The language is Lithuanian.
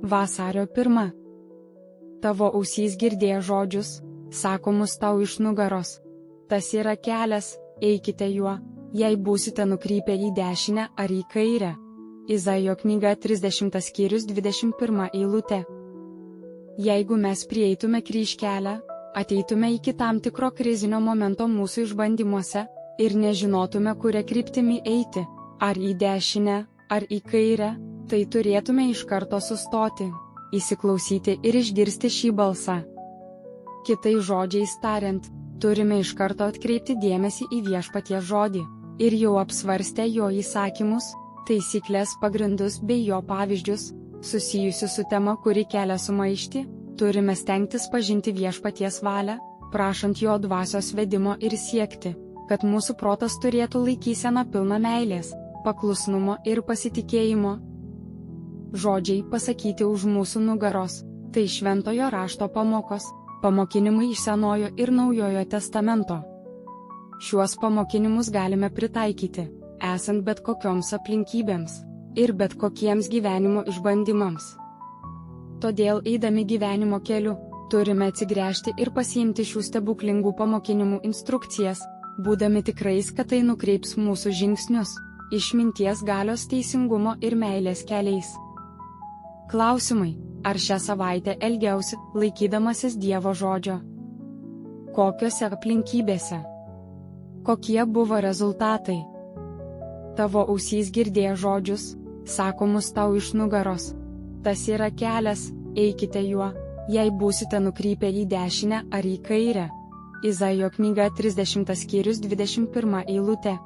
Vasario 1. Tavo ausys girdėjo žodžius, sakomus tau iš nugaros. Tas yra kelias, eikite juo, jei būsite nukrypę į dešinę ar į kairę. Izaijo knyga 30 skyrius 21 eilutė. Jeigu mes prieitume kryžkelę, ateitume iki tam tikro krizinio momento mūsų išbandymuose ir nežinotume, kuria kryptimi eiti, ar į dešinę, ar į kairę, tai turėtume iš karto sustoti, įsiklausyti ir išgirsti šį balsą. Kitais žodžiais tariant, turime iš karto atkreipti dėmesį į viešpaties žodį ir jau apsvarstę jo įsakymus, taisyklės, pagrindus bei jo pavyzdžius, susijusius su tema, kuri kelia sumaištį, turime stengtis pažinti viešpaties valią, prašant jo dvasios vedimo ir siekti, kad mūsų protas turėtų laikyseną pilną meilės, paklusnumo ir pasitikėjimo. Žodžiai pasakyti už mūsų nugaros – tai šventojo rašto pamokos, pamokinimai iš Senojo ir Naujojo testamento. Šiuos pamokinimus galime pritaikyti, esant bet kokioms aplinkybėms ir bet kokiems gyvenimo išbandymams. Todėl eidami gyvenimo keliu, turime atsigręžti ir pasiimti šių stebuklingų pamokinimų instrukcijas, būdami tikrais, kad tai nukreips mūsų žingsnius išminties, galios, teisingumo ir meilės keliais. Klausimai: ar šią savaitę elgiausi, laikydamasis Dievo žodžio? Kokiose aplinkybėse? Kokie buvo rezultatai? Tavo ausys girdėjo žodžius, sakomus tau iš nugaros. Tas yra kelias, eikite juo, jei būsite nukrypę į dešinę ar į kairę. Izaijo knyga 30 skyrius 21 eilutė.